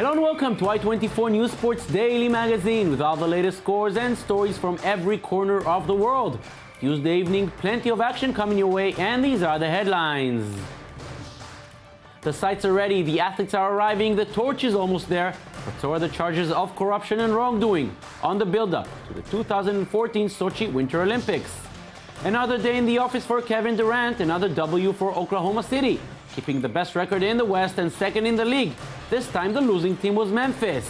Hello and welcome to I24 News Sports Daily Magazine with all the latest scores and stories from every corner of the world. Tuesday evening, plenty of action coming your way, and these are the headlines. The sites are ready, the athletes are arriving, the torch is almost there, but so are the charges of corruption and wrongdoing on the build-up to the 2014 Sochi Winter Olympics. Another day in the office for Kevin Durant, another W for Oklahoma City, keeping the best record in the West and second in the league. This time the losing team was Memphis.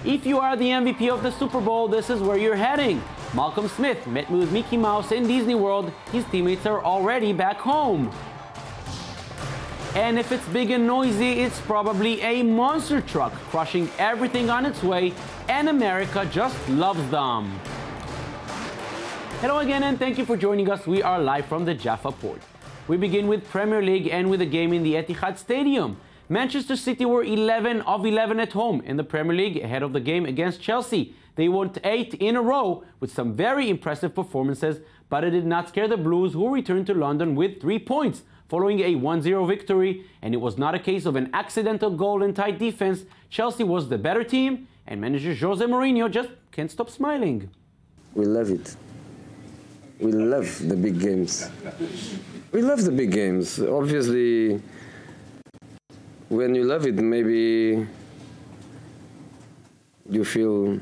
If you are the MVP of the Super Bowl, this is where you're heading. Malcolm Smith met with Mickey Mouse in Disney World. His teammates are already back home. And if it's big and noisy, it's probably a monster truck crushing everything on its way, and America just loves them. Hello again, and thank you for joining us. We are live from the Jaffa Port. We begin with Premier League and with a game in the Etihad Stadium. Manchester City were 11 of 11 at home in the Premier League ahead of the game against Chelsea. They won 8 in a row with some very impressive performances, but it did not scare the Blues, who returned to London with 3 points following a 1-0 victory. And it was not a case of an accidental goal and tight defense. Chelsea was the better team, and manager Jose Mourinho just can't stop smiling. We love it. We love the big games. We love the big games. Obviously, when you love it, maybe you feel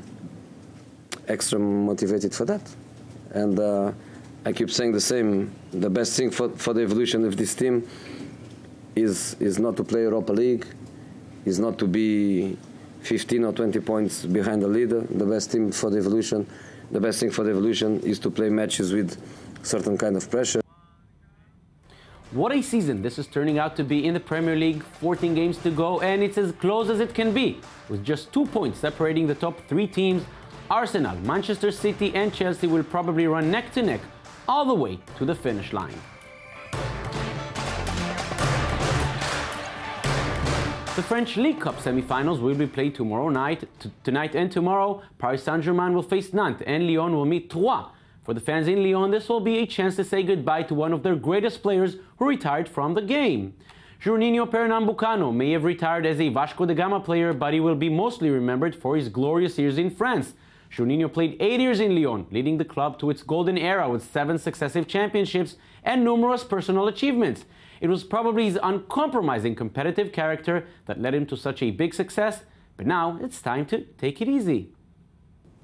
extra motivated for that. And I keep saying the same. The best thing for the evolution of this team is not to play Europa League, is not to be 15 or 20 points behind the leader. The best thing for the evolution is to play matches with certain kind of pressure. What a season this is turning out to be in the Premier League. 14 games to go, and it's as close as it can be, with just 2 points separating the top 3 teams. Arsenal, Manchester City and Chelsea will probably run neck to neck all the way to the finish line. The French League Cup semi-finals will be played tonight and tomorrow. Paris Saint-Germain will face Nantes and Lyon will meet Troyes. For the fans in Lyon, this will be a chance to say goodbye to one of their greatest players who retired from the game. Juninho Pernambucano may have retired as a Vasco da Gama player, but he will be mostly remembered for his glorious years in France. Juninho played 8 years in Lyon, leading the club to its golden era with 7 successive championships and numerous personal achievements. It was probably his uncompromising competitive character that led him to such a big success, but now it's time to take it easy.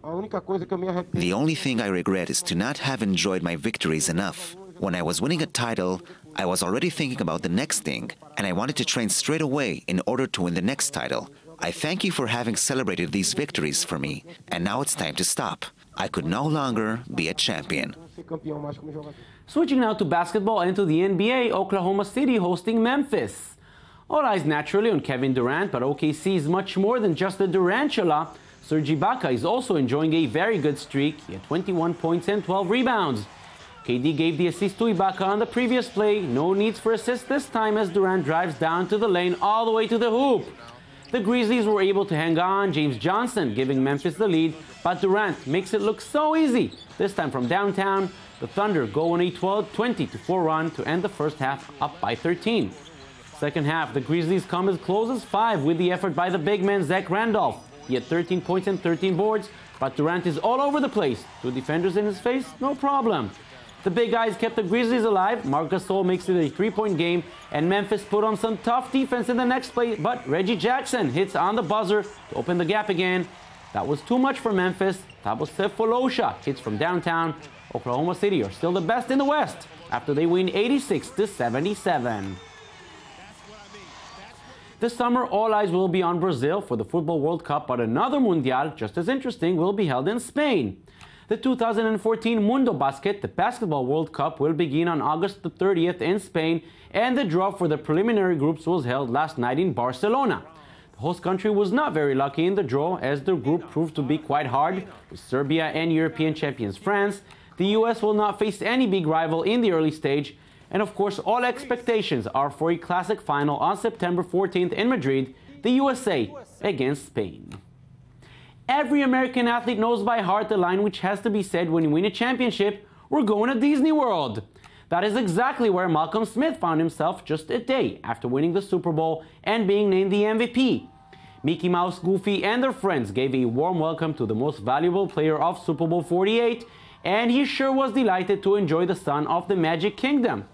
The only thing I regret is to not have enjoyed my victories enough. When I was winning a title, I was already thinking about the next thing, and I wanted to train straight away in order to win the next title. I thank you for having celebrated these victories for me, and now it's time to stop. I could no longer be a champion. Switching now to basketball and to the NBA, Oklahoma City hosting Memphis. All eyes naturally on Kevin Durant, but OKC is much more than just the Durantula. Serge Ibaka is also enjoying a very good streak. He had 21 points and 12 rebounds. KD gave the assist to Ibaka on the previous play. No needs for assists this time as Durant drives down to the lane all the way to the hoop. The Grizzlies were able to hang on, James Johnson giving Memphis the lead, but Durant makes it look so easy. This time from downtown, the Thunder go on a 20-4 run to end the first half up by 13. Second half, the Grizzlies come as close as 5 with the effort by the big man Zach Randolph. He had 13 points and 13 boards, but Durant is all over the place. 2 defenders in his face, no problem. The big guys kept the Grizzlies alive. Marc Gasol makes it a 3-point game, and Memphis put on some tough defense in the next play, but Reggie Jackson hits on the buzzer to open the gap again. That was too much for Memphis. Thabo Sefolosha hits from downtown. Oklahoma City are still the best in the West after they win 86-77. This summer, all eyes will be on Brazil for the Football World Cup, but another Mundial, just as interesting, will be held in Spain. The 2014 Mundo Basket, the Basketball World Cup, will begin on August the 30th in Spain, and the draw for the preliminary groups was held last night in Barcelona. The host country was not very lucky in the draw, as their group proved to be quite hard, with Serbia and European champions France. The US will not face any big rival in the early stage, and of course all expectations are for a classic final on September 14th in Madrid, the USA against Spain. Every American athlete knows by heart the line which has to be said when you win a championship: we're going to Disney World. That is exactly where Malcolm Smith found himself just a day after winning the Super Bowl and being named the MVP. Mickey Mouse, Goofy, and their friends gave a warm welcome to the most valuable player of Super Bowl 48, and he sure was delighted to enjoy the sun of the Magic Kingdom.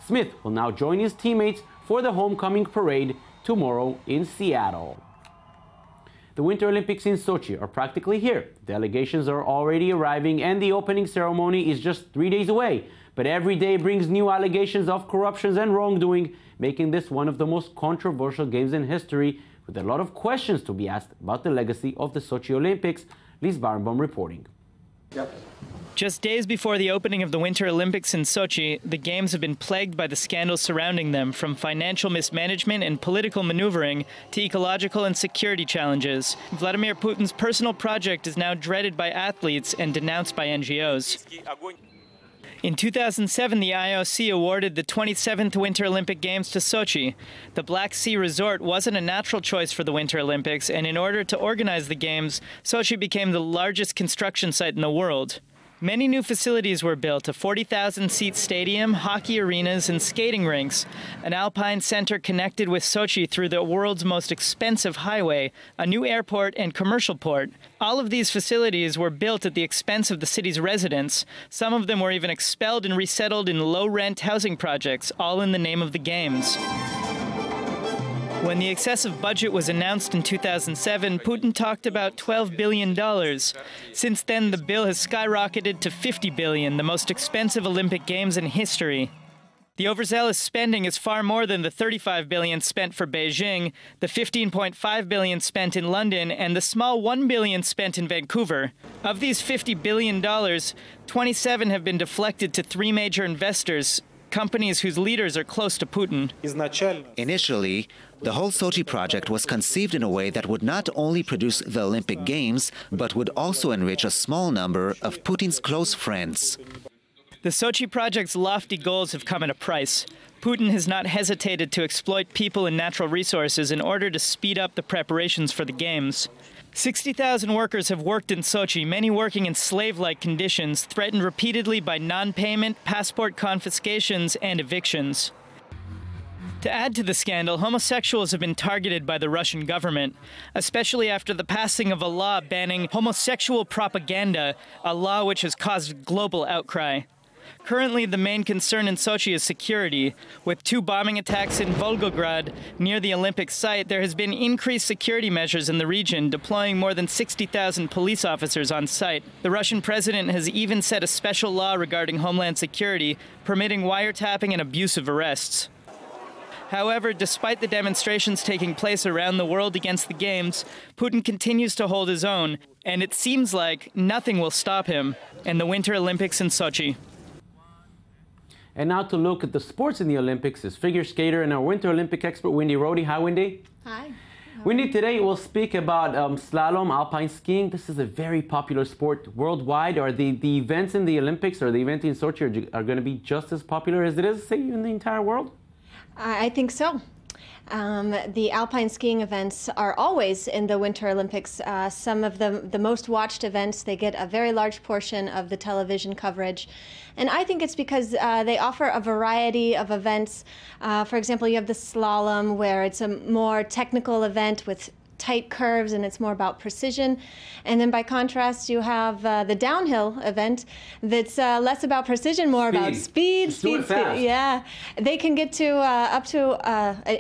Smith will now join his teammates for the homecoming parade tomorrow in Seattle. The Winter Olympics in Sochi are practically here. Delegations are already arriving and the opening ceremony is just 3 days away. But every day brings new allegations of corruptions and wrongdoing, making this one of the most controversial games in history, with a lot of questions to be asked about the legacy of the Sochi Olympics. Lise Barenbaum reporting. Yep. Just days before the opening of the Winter Olympics in Sochi, the Games have been plagued by the scandals surrounding them, from financial mismanagement and political maneuvering to ecological and security challenges. Vladimir Putin's personal project is now dreaded by athletes and denounced by NGOs. In 2007, the IOC awarded the 27th Winter Olympic Games to Sochi. The Black Sea resort wasn't a natural choice for the Winter Olympics, and in order to organize the Games, Sochi became the largest construction site in the world. Many new facilities were built, a 40,000-seat stadium, hockey arenas, and skating rinks. An alpine center connected with Sochi through the world's most expensive highway, a new airport and commercial port. All of these facilities were built at the expense of the city's residents. Some of them were even expelled and resettled in low-rent housing projects, all in the name of the Games. When the excessive budget was announced in 2007, Putin talked about $12 billion. Since then, the bill has skyrocketed to $50 billion, the most expensive Olympic Games in history. The overzealous spending is far more than the $35 billion spent for Beijing, the $15.5 billion spent in London, and the small $1 billion spent in Vancouver. Of these $50 billion, 27 have been deflected to 3 major investors, companies whose leaders are close to Putin. Initially, the whole Sochi project was conceived in a way that would not only produce the Olympic Games, but would also enrich a small number of Putin's close friends. The Sochi project's lofty goals have come at a price. Putin has not hesitated to exploit people and natural resources in order to speed up the preparations for the Games. 60,000 workers have worked in Sochi, many working in slave-like conditions, threatened repeatedly by non-payment, passport confiscations, and evictions. To add to the scandal, homosexuals have been targeted by the Russian government, especially after the passing of a law banning homosexual propaganda, a law which has caused global outcry. Currently, the main concern in Sochi is security. With 2 bombing attacks in Volgograd, near the Olympic site, there has been increased security measures in the region, deploying more than 60,000 police officers on site. The Russian president has even set a special law regarding homeland security, permitting wiretapping and abusive arrests. However, despite the demonstrations taking place around the world against the Games, Putin continues to hold his own, and it seems like nothing will stop him in the Winter Olympics in Sochi. And now to look at the sports in the Olympics is figure skater and our Winter Olympic expert, Wendy Rohde. Hi, Wendy. Hi. Wendy, today we'll speak about slalom, alpine skiing. This is a very popular sport worldwide. Are the events in the Olympics or the event in Sochi are going to be just as popular as it is, say, in the entire world? I think so. The alpine skiing events are always in the Winter Olympics. Some of the most watched events, they get a very large portion of the television coverage. And I think it's because they offer a variety of events. For example, you have the slalom, where it's a more technical event with tight curves and it's more about precision. And then by contrast, you have the downhill event that's less about precision, more about speed. Speed. Yeah. They can get to up to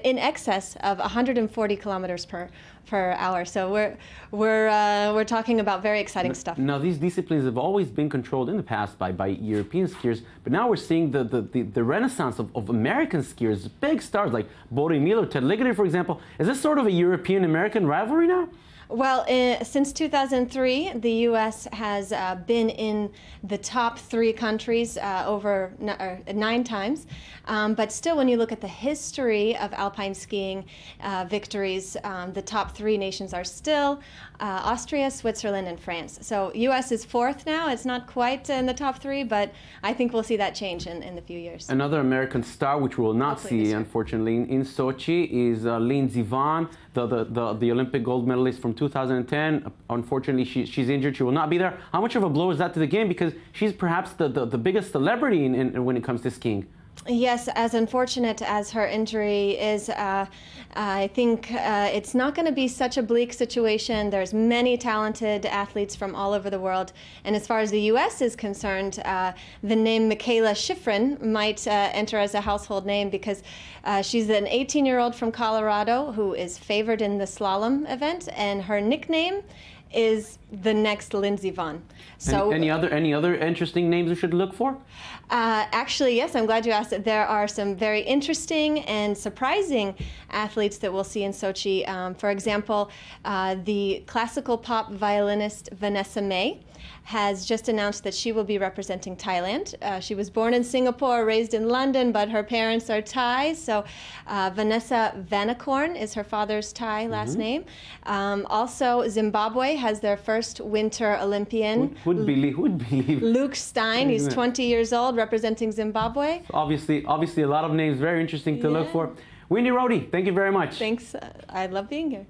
in excess of 140 kilometers per hour. So we're talking about very exciting stuff. Now these disciplines have always been controlled in the past by European skiers, but now we're seeing the renaissance of American skiers, big stars like Bode Miller, Ted Ligety, for example. Is this sort of a European-American rivalry now? Well, since 2003, the U.S. has been in the top 3 countries over 9 times. But still, when you look at the history of alpine skiing victories, the top 3 nations are still Austria, Switzerland, and France. So U.S. is 4th now. It's not quite in the top 3, but I think we'll see that change in the few years. Another American star, which we will not see, unfortunately, in Sochi, is Lindsey Vonn, the Olympic gold medalist from 2010. Unfortunately, she's injured. She will not be there. How much of a blow is that to the game? Because she's perhaps the biggest celebrity when it comes to skiing. Yes, as unfortunate as her injury is, I think it's not going to be such a bleak situation. There's many talented athletes from all over the world. And as far as the U.S. is concerned, the name Michaela Schifrin might enter as a household name because she's an 18-year-old from Colorado who is favored in the slalom event, and her nickname is the next Lindsey Vonn. So, any other interesting names we should look for? Actually, yes, I'm glad you asked it. There are some very interesting and surprising athletes that we'll see in Sochi. For example, the classical pop violinist Vanessa May has just announced that she will be representing Thailand. She was born in Singapore, raised in London, but her parents are Thai. So Vanessa Vanakorn is her father's Thai last name. Also, Zimbabwe has their first Winter Olympian. Who'd believe? Luke Stein, he's 20 years old, representing Zimbabwe. So obviously a lot of names, very interesting to look for. Winnie Rohde, thank you very much. Thanks. I love being here.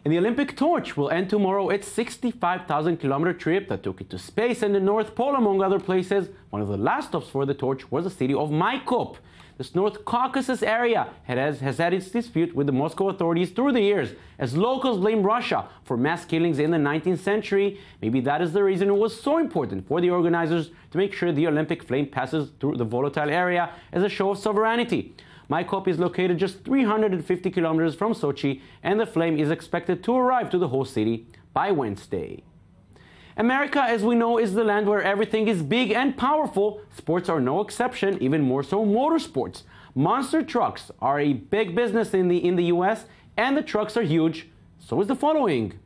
And the Olympic torch will end tomorrow its 65,000-kilometer trip that took it to space and the North Pole, among other places. One of the last stops for the torch was the city of Maikop. This North Caucasus area has had its dispute with the Moscow authorities through the years, as locals blame Russia for mass killings in the 19th century. Maybe that is the reason it was so important for the organizers to make sure the Olympic flame passes through the volatile area as a show of sovereignty. Maikop is located just 350 kilometers from Sochi, and the flame is expected to arrive to the host city by Wednesday. America, as we know, is the land where everything is big and powerful. Sports are no exception, even more so motorsports. Monster trucks are a big business in the US, and the trucks are huge. So is the following.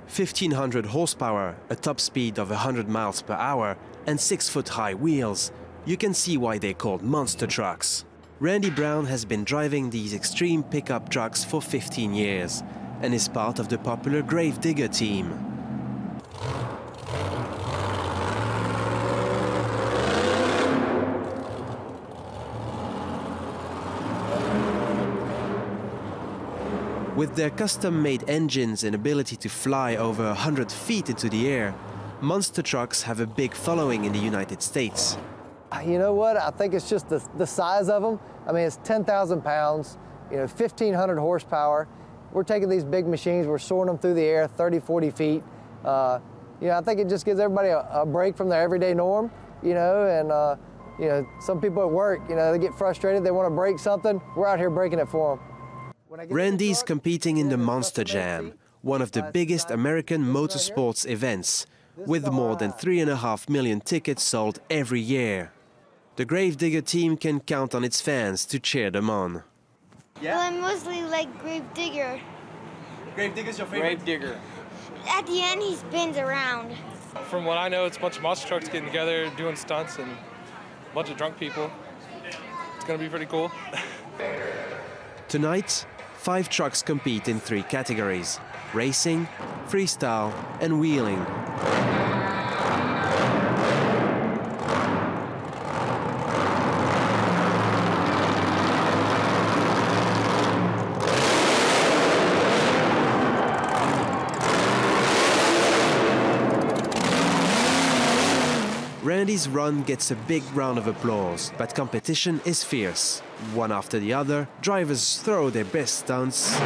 1,500 horsepower, a top speed of 100 miles per hour, and 6-foot-high wheels. You can see why they're called monster trucks. Randy Brown has been driving these extreme pickup trucks for 15 years and is part of the popular Gravedigger team. With their custom-made engines and ability to fly over 100 feet into the air, monster trucks have a big following in the United States. You know what? I think it's just the size of them. I mean, it's 10,000 pounds, 1,500 horsepower. We're taking these big machines, we're soaring them through the air 30, 40 feet. I think it just gives everybody a break from their everyday norm, and some people at work, they get frustrated, they want to break something. We're out here breaking it for them. Randy's competing in the Monster Jam, one of the biggest American motorsports events, with more than 3.5 million tickets sold every year. The Gravedigger team can count on its fans to cheer them on. Yeah? Well, I mostly like Gravedigger. Gravedigger's your favorite? Gravedigger. At the end, he spins around. From what I know, it's a bunch of monster trucks getting together, doing stunts, and a bunch of drunk people. It's going to be pretty cool. Tonight, 5 trucks compete in 3 categories: racing, freestyle, and wheeling. Randy's run gets a big round of applause, but competition is fierce. One after the other, drivers throw their best stunts.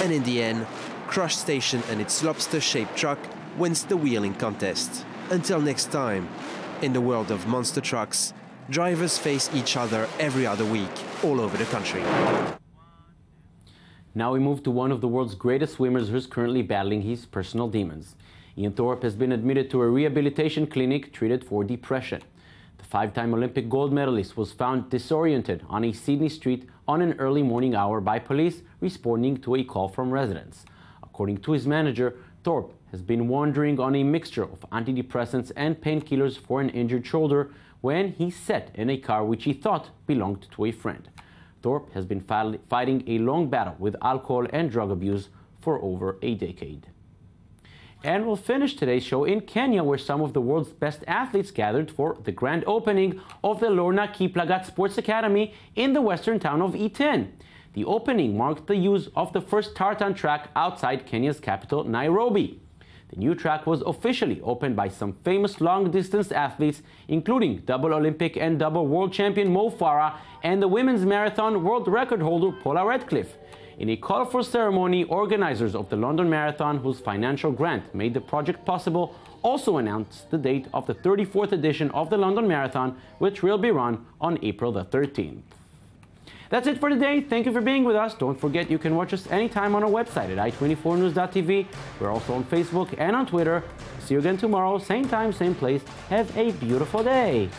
And in the end, Crush Station and its lobster-shaped truck wins the wheeling contest. Until next time, in the world of monster trucks, drivers face each other every other week, all over the country. Now we move to one of the world's greatest swimmers who's currently battling his personal demons. Ian Thorpe has been admitted to a rehabilitation clinic treated for depression. The 5-time Olympic gold medalist was found disoriented on a Sydney street on an early morning hour by police responding to a call from residents. According to his manager, Thorpe has been wandering on a mixture of antidepressants and painkillers for an injured shoulder when he sat in a car which he thought belonged to a friend. Thorpe has been fighting a long battle with alcohol and drug abuse for over a decade. And we'll finish today's show in Kenya, where some of the world's best athletes gathered for the grand opening of the Lorna Kiplagat Sports Academy in the western town of Iten. The opening marked the use of the first tartan track outside Kenya's capital, Nairobi. The new track was officially opened by some famous long-distance athletes, including double Olympic and double world champion Mo Farah and the women's marathon world record holder Paula Radcliffe. In a colorful ceremony, organizers of the London Marathon, whose financial grant made the project possible, also announced the date of the 34th edition of the London Marathon, which will be run on April the 13th. That's it for today. Thank you for being with us. Don't forget you can watch us anytime on our website at i24news.tv. We're also on Facebook and on Twitter. See you again tomorrow, same time, same place. Have a beautiful day.